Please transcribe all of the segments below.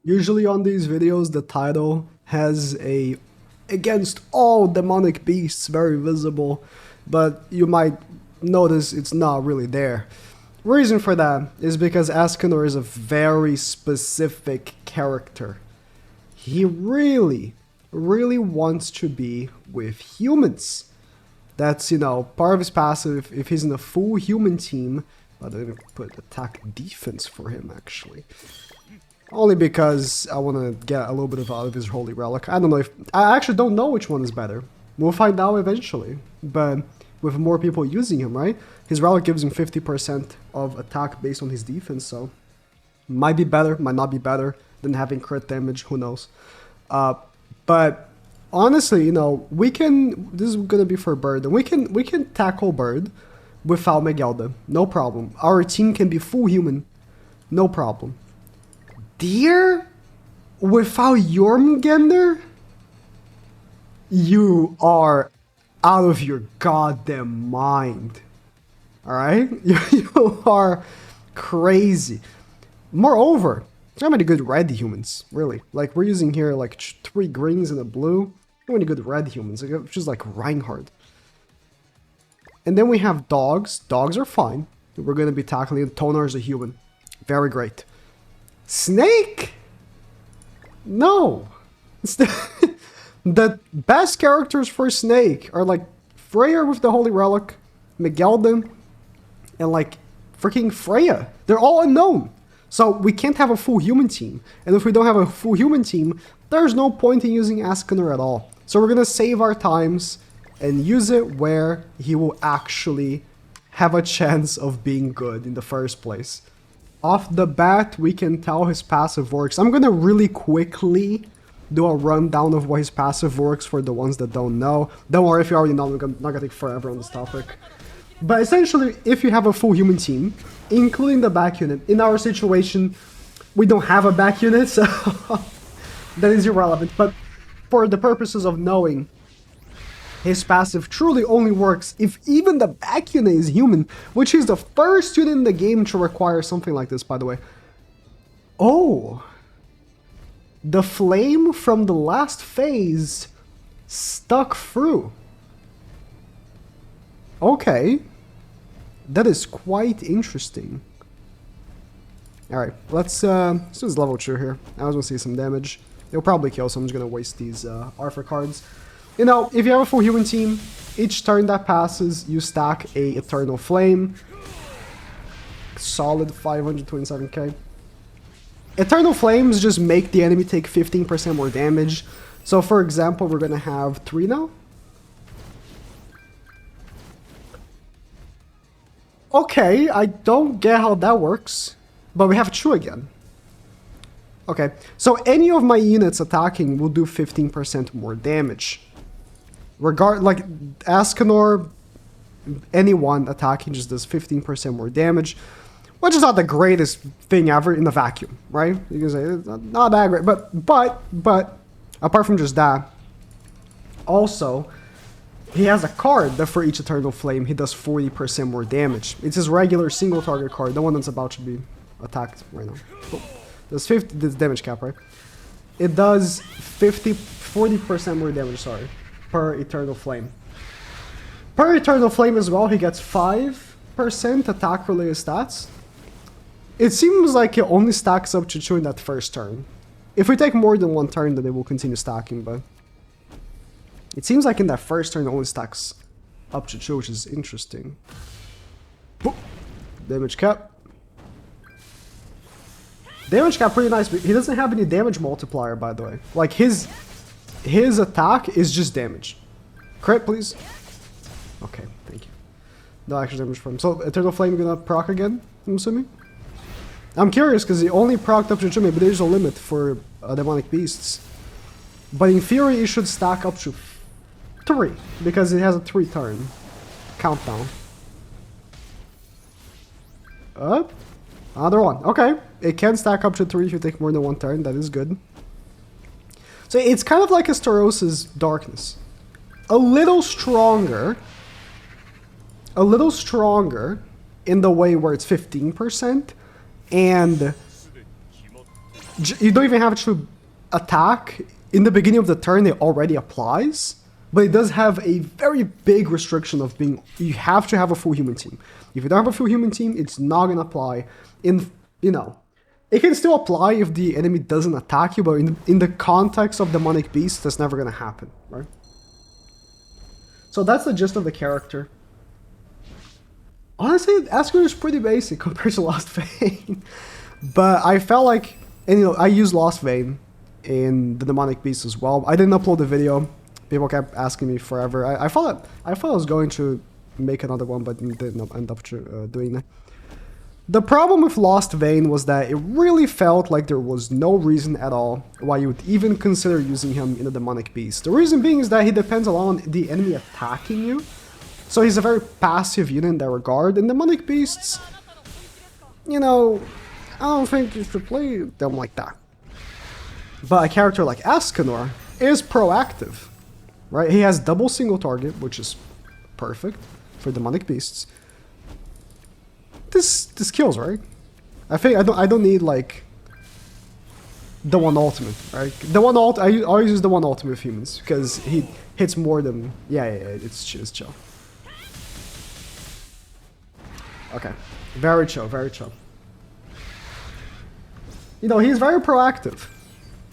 Usually on these videos, the title has a against all demonic beasts very visible, but you might notice it's not really there. Reason for that is because Escanor is a very specific character. He really wants to be with humans. That's, part of his passive if he's in a full human team. But I didn't put attack defense for him, actually. Only because I want to get a little bit out of his Holy Relic. I don't know if... I actually don't know which one is better. We'll find out eventually. But with more people using him, right? His Relic gives him 50% of attack based on his defense, so... Might be better, might not be better than having crit damage, who knows. But honestly, we can... This is gonna be for Bird. And we can tackle Bird without Megelda. No problem. Our team can be full human. No problem. Deer? Without Jormungandr? You are out of your goddamn mind. Alright? You are crazy. Moreover, how many good red humans, really? Like, we're using here, like, 3 greens and a blue. How many good red humans? Like, just like Reinhardt. And then we have dogs. Dogs are fine. We're going to be tackling Tonar as a human. Very great. Snake? No. The best characters for Snake are like Freyr with the Holy Relic, Megelda, and like freaking Freya. They're all unknown. So we can't have a full human team. And if we don't have a full human team, there's no point in using Escanor at all. So we're going to save our times and use it where he will actually have a chance of being good in the first place. Off the bat, we can tell his passive works. I'm gonna really quickly do a rundown of what his passive works for the ones that don't know. Don't worry if you already know, I'm not gonna take forever on this topic. But essentially, if you have a full human team, including the back unit, in our situation, we don't have a back unit, so that is irrelevant. But for the purposes of knowing, his passive truly only works if even the back unit is human, which is the first unit in the game to require something like this, by the way. Oh. The flame from the last phase stuck through. Okay. That is quite interesting. Alright, let's do this level 2 here. I was gonna see some damage. It'll probably kill, so I'm just gonna waste these Arthur cards. If you have a full human team, each turn that passes, you stack a Eternal Flame. Solid 527k. Eternal Flames just make the enemy take 15% more damage. So for example, we're gonna have 3 now. Okay, I don't get how that works. But we have 2 again. Okay, so any of my units attacking will do 15% more damage. Like Escanor, anyone attacking just does 15% more damage, which is not the greatest thing ever in the vacuum, right? You can say it's not that great, but apart from just that, also he has a card that for each Eternal Flame he does 40% more damage. It's his regular single target card, the one that's about to be attacked right now. Oh, does 50 this damage cap, right? It does 40% more damage, sorry, per Eternal Flame. Per Eternal Flame as well, he gets 5% attack related stats. It seems like it only stacks up to 2 in that first turn. If we take more than 1 turn, then it will continue stacking, but it seems like in that first turn it only stacks up to 2, which is interesting. Boop. Damage cap. Damage cap pretty nice, but he doesn't have any damage multiplier, by the way. Like his attack is just damage. Crit, please. Okay, thank you. No extra damage from him. So Eternal Flame gonna proc again, I'm assuming? I'm curious because he only procced up to 2, maybe there's a limit for demonic beasts. But in theory it should stack up to 3, because it has a 3 turn countdown. Up. Another one. Okay. It can stack up to 3 if you take more than 1 turn. That is good. So it's kind of like a Staros' Darkness. A little stronger. A little stronger in the way where it's 15%. And You don't even have to attack. In the beginning of the turn, it already applies. But it does have a very big restriction of being... You have to have a full human team. If you don't have a full human team, it's not going to apply. It can still apply if the enemy doesn't attack you, but in the context of Demonic Beast, that's never going to happen, right? So that's the gist of the character. Honestly, Escanor is pretty basic compared to Lost Vein. But I felt like... And I used Lost Vein in the Demonic Beast as well. I didn't upload the video. People kept asking me forever. I thought I was going to make another one, but didn't end up doing that. The problem with Lost Vein was that it really felt like there was no reason at all why you would even consider using him in a Demonic Beast. The reason being is that he depends a lot on the enemy attacking you. So he's a very passive unit in that regard. And Demonic Beasts, I don't think you should play them like that. But a character like Escanor is proactive, right? He has double single target, which is perfect for Demonic Beasts. This kills, right? I think I don't need like the one ultimate, right? The one ult I always use the one ultimate with humans because he hits more than it's chill. Okay, very chill, very chill. He's very proactive.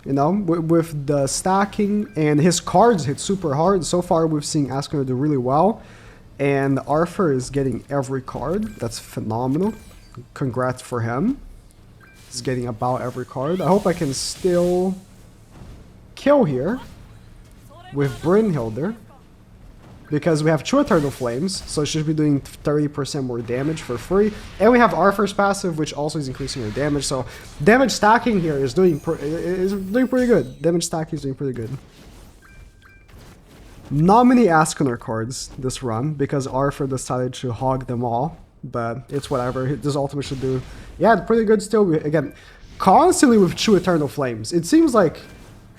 With the stacking, and his cards hit super hard. So far, we've seen Escanor do really well. And Arthur is getting every card. That's phenomenal. Congrats for him. He's getting about every card. I hope I can still kill here with Brynhilder. Because we have 2 Eternal Flames, so it should be doing 30% more damage for free. And we have Arthur's passive, which also is increasing our damage. So damage stacking here is doing pretty good. Damage stacking is doing pretty good. Not many Escanor cards this run, because Arthur decided to hog them all. But it's whatever. This ultimate should do, pretty good still. Again, constantly with 2 Eternal Flames. It seems like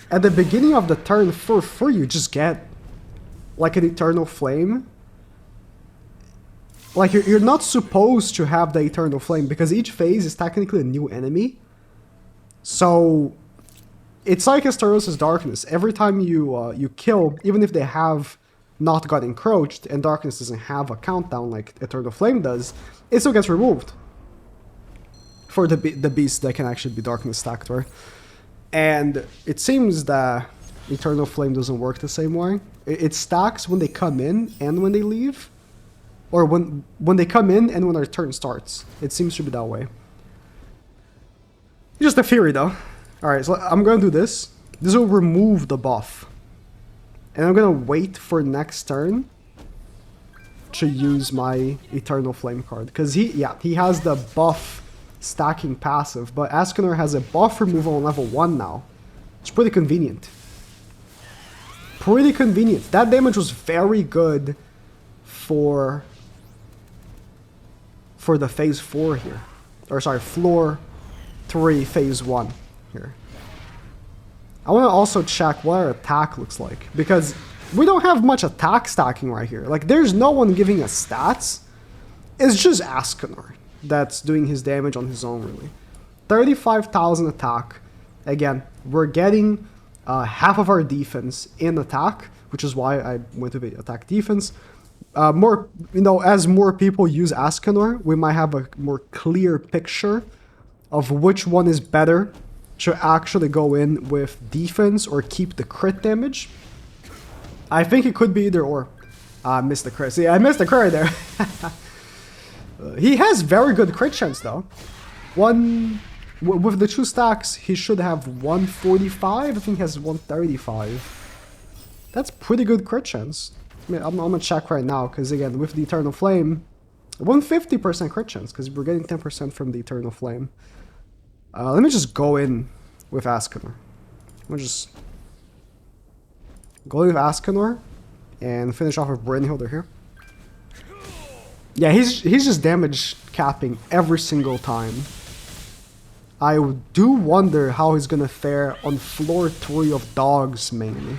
at the beginning of the turn for free, you just get like an Eternal Flame. Like you're not supposed to have the Eternal Flame because each phase is technically a new enemy. So it's like Astaros' Darkness. Every time you kill, even if they have not got encroached and Darkness doesn't have a countdown like Eternal Flame does, it still gets removed for the beasts that can actually be Darkness stacked, right? And it seems that Eternal Flame doesn't work the same way. It stacks when they come in and when they leave. Or when they come in and when our turn starts. It seems to be that way. Just a theory though. Alright, so I'm gonna do this. This will remove the buff. And I'm gonna wait for next turn to use my Eternal Flame card. Because he has the buff stacking passive, but Escanor has a buff removal on level 1 now. It's pretty convenient. Pretty convenient. That damage was very good for the phase 4 here. Or sorry, floor 3, phase 1 here. I want to also check what our attack looks like, because we don't have much attack stacking right here. Like, there's no one giving us stats. It's just Escanor that's doing his damage on his own, really. 35,000 attack. Again, we're getting half of our defense in attack, which is why I went to the attack defense. As more people use Escanor, we might have a more clear picture of which one is better to actually go in with defense or keep the crit damage. I think it could be either or. I missed the crit. See, I missed the crit there. He has very good crit chance though. With the 2 stacks, he should have 145. I think he has 135. That's pretty good crit chance. I mean, I'm gonna check right now, because again, with the Eternal Flame, 150% crit chance, because we're getting 10% from the Eternal Flame. Let me just go in with Escanor. I'm gonna just go with Escanor and finish off with Brynhilder here. Yeah, he's just damage capping every single time. I do wonder how he's gonna fare on floor 3 of dogs mainly.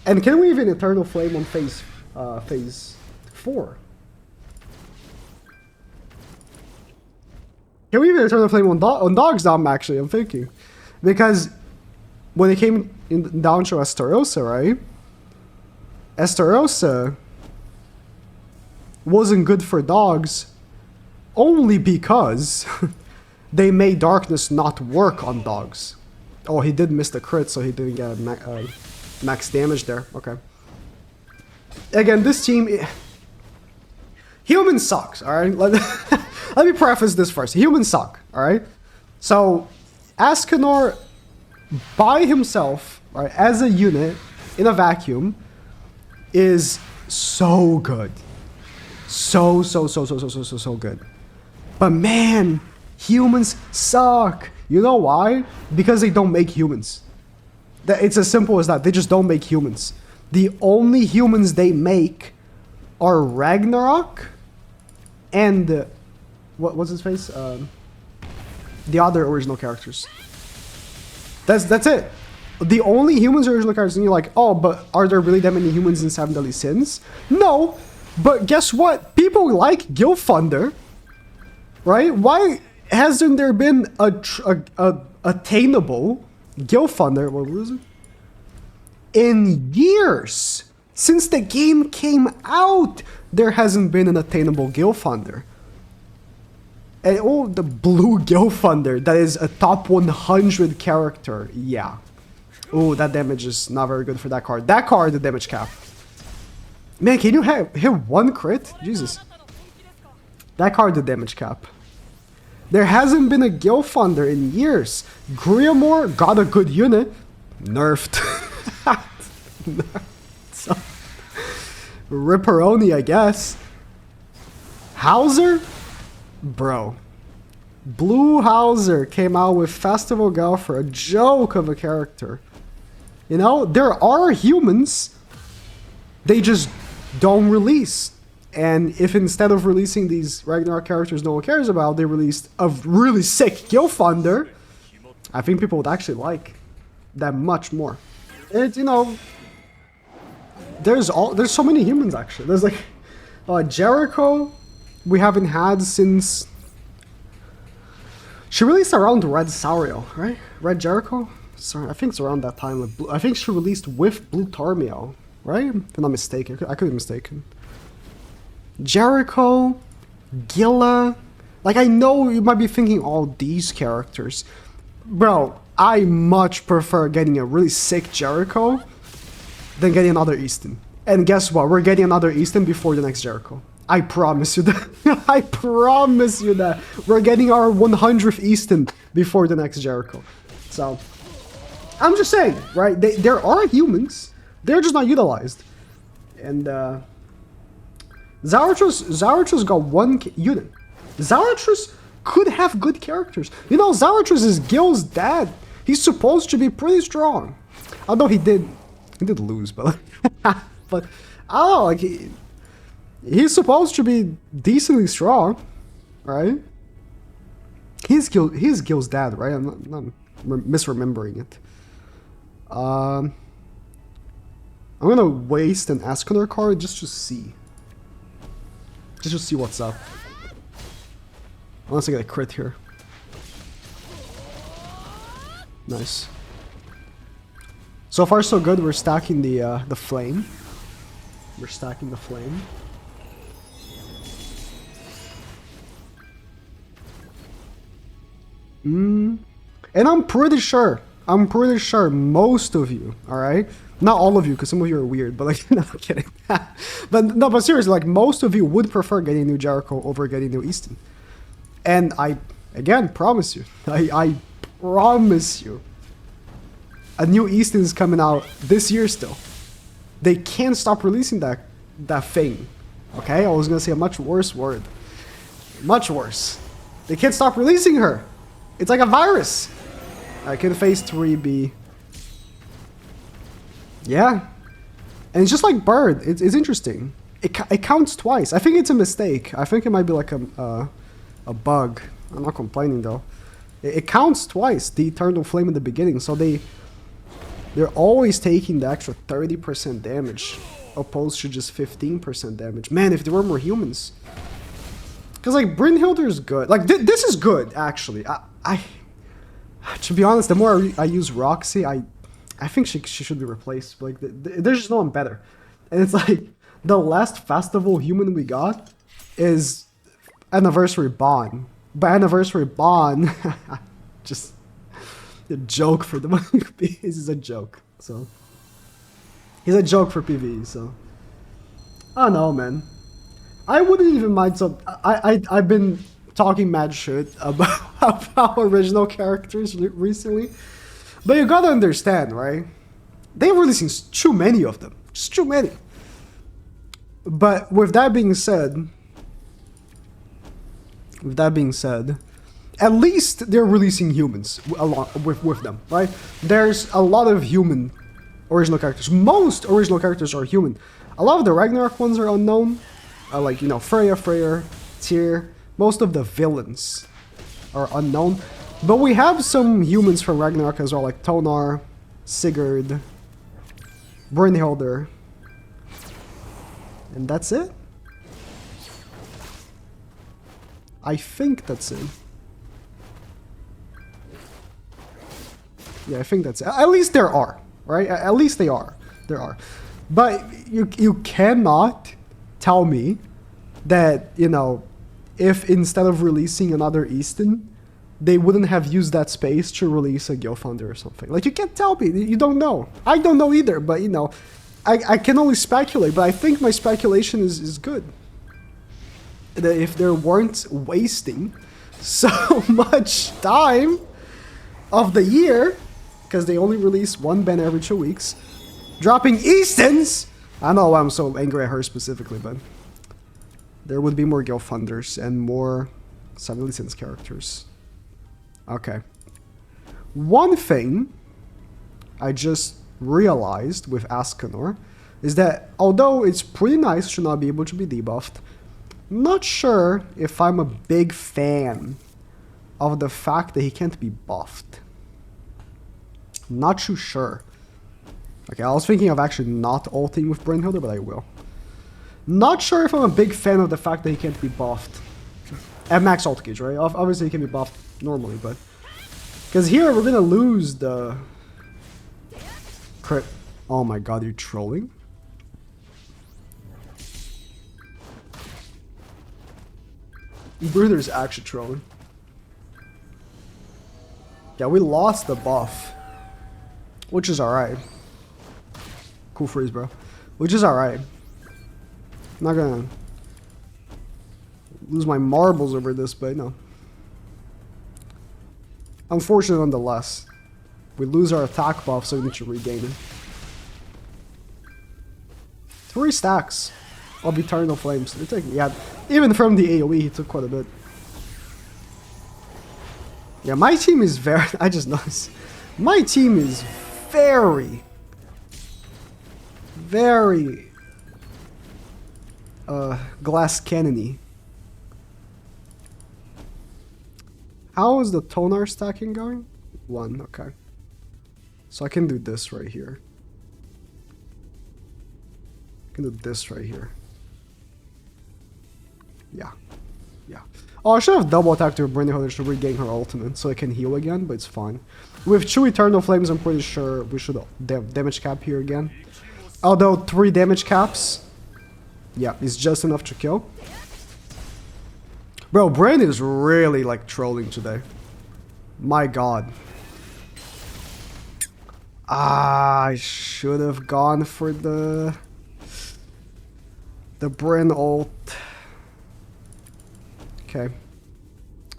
And can we even Eternal Flame on phase 4? Can we even Eternal Flame on Dog's Dom, actually, I'm thinking. Because when it came down to Estarossa, right? Estarossa wasn't good for dogs only because they made Darkness not work on dogs. Oh, he did miss the crit, so he didn't get max damage there. Okay. Again, this team... Humans sucks, alright? Let me preface this first. Humans suck, alright? So, Escanor, by himself, right, as a unit, in a vacuum, is so good. So good. But man, humans suck. You know why? Because they don't make humans. It's as simple as that. They just don't make humans. The only humans they make are Ragnarok and what's his face? The other original characters. That's it. The only humans are original characters, and you're like, oh, but are there really that many humans in Seven Deadly Sins? No, but guess what? People like Gilfunder, right? Why hasn't there been a attainable Gilfunder? What was it? In years since the game came out, there hasn't been an attainable Gilfunder. And oh, the blue Gilfunder, that is a top 100 character. Yeah. Oh, that damage is not very good for that card. That card, the damage cap. Man, can you hit one crit? Jesus. That card, the damage cap. There hasn't been a Gilfunder in years. Griamore got a good unit. Nerfed. So, Ripperoni, I guess. Hauser? Bro. Blue Hauser came out with Festival Golfer, a joke of a character. You know, there are humans, they just don't release. And if instead of releasing these Ragnarok characters no one cares about, they released a really sick Gilfunder, I think people would actually like that much more. It, you know, there's so many humans actually. There's like Jericho, we haven't had since she released around Red Sauriel, right? Red Jericho? Sorry, I think it's around that time with Blue. I think she released with Blue Tarmiel, right? If I'm not mistaken. I could be mistaken. Jericho, Gilla. Like, I know you might be thinking all these characters. Bro, I much prefer getting a really sick Jericho than getting another Easton. And guess what? We're getting another Easton before the next Jericho. I promise you that. I promise you that. We're getting our 100th Easton before the next Jericho. So, I'm just saying, right? There are humans. They're just not utilized. And, Zarathus got one unit. Zarathus could have good characters. You know, Zarathus is Gil's dad. He's supposed to be pretty strong. Although he did lose, but but I don't know, like he's supposed to be decently strong, right? He's Gil's dad, right? I'm not misremembering it. I'm gonna waste an Escanor card just to see. Just to see what's up. Unless I get a crit here. Nice. So far so good. We're stacking the flame. We're stacking the flame. And I'm pretty sure most of you, alright? Not all of you, because some of you are weird, but like, no, I'm kidding. but seriously, like, most of you would prefer getting new Jericho over getting new Easton. And I, again, promise you, I promise you, a new Easton is coming out this year still. They can't stop releasing that thing. Okay, I was gonna say a much worse word. Much worse. They can't stop releasing her. It's like a virus. Can phase 3 be? Yeah. And it's just like Bird. It's interesting. It counts twice. I think it's a mistake. I think it might be like a bug. I'm not complaining though. It counts twice, the Eternal Flame in the beginning, so they're always taking the extra 30% damage opposed to just 15% damage. Man, if there were more humans. Because, like, Brynhilder is good. Like, this is good, actually. To be honest, the more I use Roxy, I think she should be replaced. Like, there's just no one better. And it's like, the last festival human we got is Anniversary Bond. By Anniversary Bond, just a joke for the movie. This is a joke, so. He's a joke for PvE, so. I don't know, man. I wouldn't even mind some. I've been talking mad shit about original characters recently, but you gotta understand, right? They're releasing too many of them, just too many. But with that being said, at least they're releasing humans along with them, right? There's a lot of human original characters. Most original characters are human. A lot of the Ragnarok ones are unknown. Like, you know, Freyr, Tyr. Most of the villains are unknown. But we have some humans from Ragnarok as well, like Tonar, Sigurd, Brynhilder. And that's it? I think that's it. Yeah, I think that's it. At least there are, right? At least they are. There are. But you cannot tell me that, you know, if instead of releasing another Easton, they wouldn't have used that space to release a Gilfounder or something. Like, you can't tell me. You don't know. I don't know either, but, you know, I can only speculate, but I think my speculation is good. That if they weren't wasting so much time of the year, because they only release one banner every 2 weeks, dropping Eastons! I don't know why I'm so angry at her specifically, but there would be more Gilfunders and more Civilians characters. Okay. One thing I just realized with Escanor is that although it's pretty nice to not be able to be debuffed, I'm not sure if I'm a big fan of the fact that he can't be buffed. Not too sure. Okay, I was thinking of actually not ulting with Brynhilder, but I will. Not sure if I'm a big fan of the fact that he can't be buffed. At max ult gauge, right? Obviously he can be buffed normally, but... Because here we're gonna lose the... Crit. Oh my god, you're trolling? Bruder's actually trolling. Yeah, we lost the buff. Which is alright. Cool freeze, bro. Which is alright. I'm not gonna lose my marbles over this, but no. Unfortunate nonetheless. We lose our attack buff, so we need to regain it. 3 stacks of Eternal Flames. It took, yeah, even from the AoE, it took quite a bit. Yeah, my team is very... I just noticed. My team is very... glass cannon-y. How is the Tonar stacking going? 1, okay. So I can do this right here. I can do this right here. Yeah. Yeah. Oh, I should have double attacked her Brynhilder to regain her ultimate so I can heal again, but it's fine. With 2 Eternal Flames, I'm pretty sure we should damage cap here again. Although 3 damage caps, yeah, is just enough to kill. Bro, Brain is really like trolling today. My god. I should have gone for the Bren ult. Okay.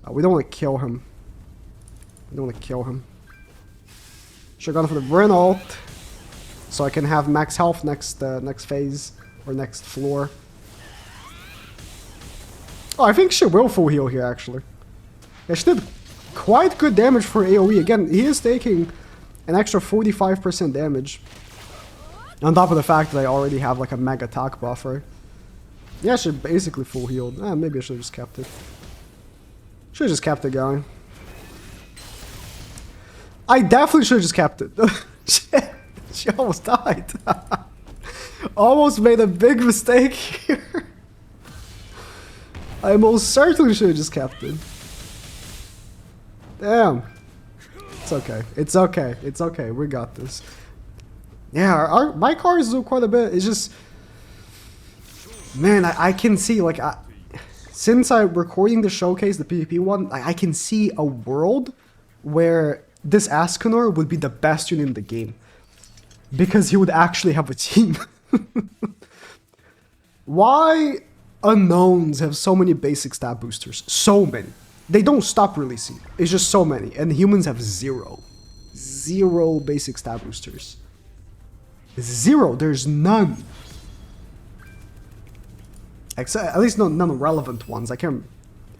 We don't want to kill him. We don't want to kill him. Should have gone for the Bren ult, so I can have max health next phase or next floor. Oh, I think she will full heal here actually. Yeah, she did quite good damage for AoE. Again, he is taking an extra 45% damage. On top of the fact that I already have like a mega attack buffer. Yeah, she basically full healed. Maybe I should have just kept it. Should have just kept it going. I definitely should have just kept it. She almost died. Almost made a big mistake here. I most certainly should have just kept it. Damn. It's okay. It's okay. It's okay. We got this. Yeah, my cards do quite a bit. It's just... Man, I can see, like... since I'm recording the showcase, the PvP one, I can see a world where this Escanor would be the best unit in the game. Because he would actually have a team. Why unknowns have so many basic stat boosters? So many. They don't stop releasing. It's just so many. And humans have zero. Zero basic stat boosters. Zero. There's none. Except, at least none relevant ones. I can't...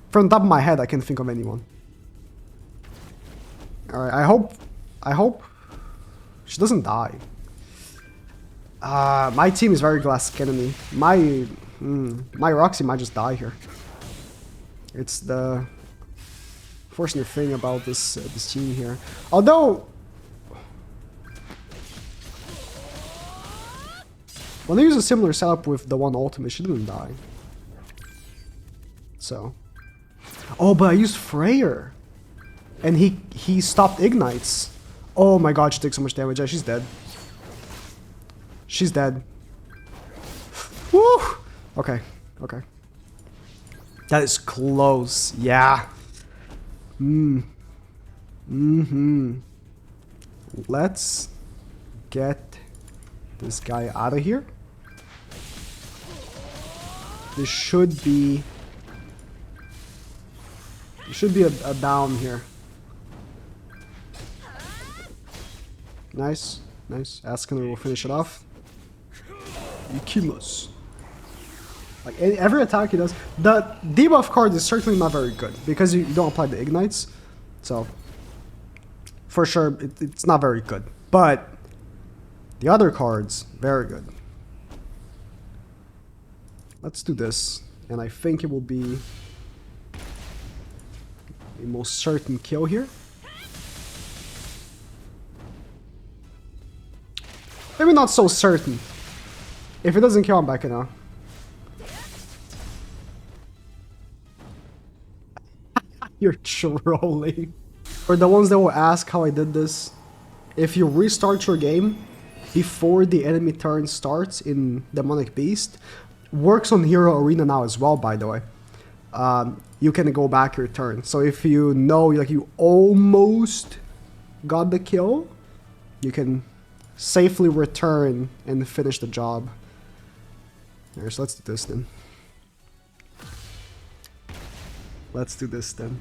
From the top of my head, I can't think of anyone. Alright, I hope she doesn't die. My team is very glass enemy. My Roxy might just die here. It's the fortunate thing about this team here. Although, when I use a similar setup with the one ultimate, she didn't die. So, oh, but I used Freyr, and he stopped ignites. Oh my god, she takes so much damage. Yeah, she's dead. She's dead. Woo! Okay, okay. That is close. Yeah. Let's get this guy out of here. This should be... There should be a down here. Nice, nice. Escanor will finish it off. Ikimas. Like every attack he does. The debuff card is certainly not very good because you don't apply the ignites. So, for sure, it's not very good. But the other cards, very good. Let's do this. And I think it will be a most certain kill here. Maybe not so certain. If it doesn't kill, I'm backing out. You're trolling. For the ones that will ask how I did this, if you restart your game before the enemy turn starts in Demonic Beast, works on Hero Arena now as well, by the way. You can go back your turn. So if you know, like, you almost got the kill, you can safely return and finish the job. There, so let's do this then. Let's do this then.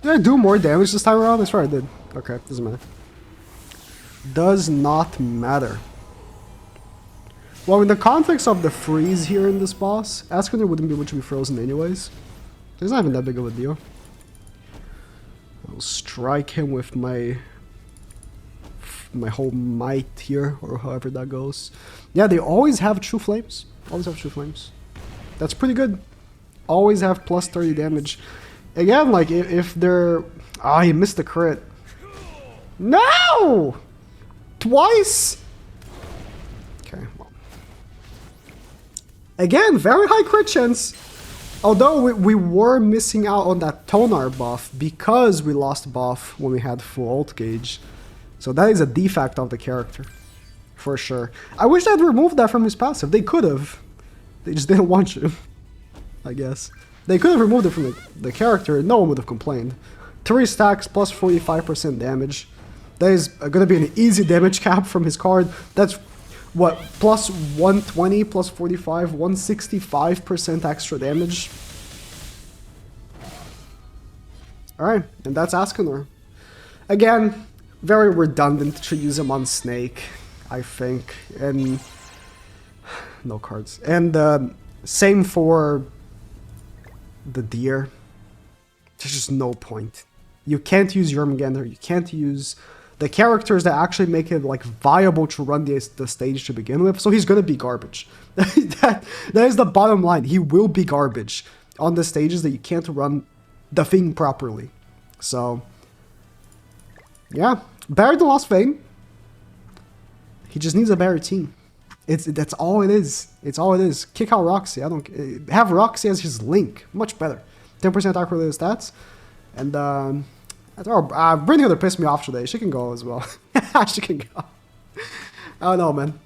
Did I do more damage this time around? I swear I did. Okay, doesn't matter. Does not matter. Well, in the context of the freeze here in this boss, Escanor wouldn't be able to be frozen anyways. It's not even that big of a deal. I'll strike him with my whole might here, or however that goes. Yeah, they always have true flames. Always have true flames. That's pretty good. Always have plus 30 damage. Again, like, if they're... Ah, he missed the crit. No! Twice? Okay, well. Again, very high crit chance. Although we were missing out on that Tonar buff because we lost buff when we had full ult gauge. So that is a defect of the character. For sure. I wish they had removed that from his passive. They could have. They just didn't want to. I guess. They could have removed it from the character and no one would have complained. 3 stacks plus 45% damage. That is going to be an easy damage cap from his card. That's, what, plus 120, plus 45, 165% extra damage. Alright, and that's Escanor. Again, very redundant to use him on Snake, I think. And no cards. And same for the deer. There's just no point. You can't use Jormungandr, you can't use the characters that actually make it like viable to run the stage to begin with, so he's gonna be garbage. that is the bottom line. He will be garbage on the stages that you can't run the thing properly. So yeah, better than Lost Vein. He just needs a better team. That's all it is. It's all it is. Kick out Roxy. I don't have Roxy as his link. Much better. 10% attack related stats. And Brittany would have pissed me off today. She can go as well. She can go. I don't know, man.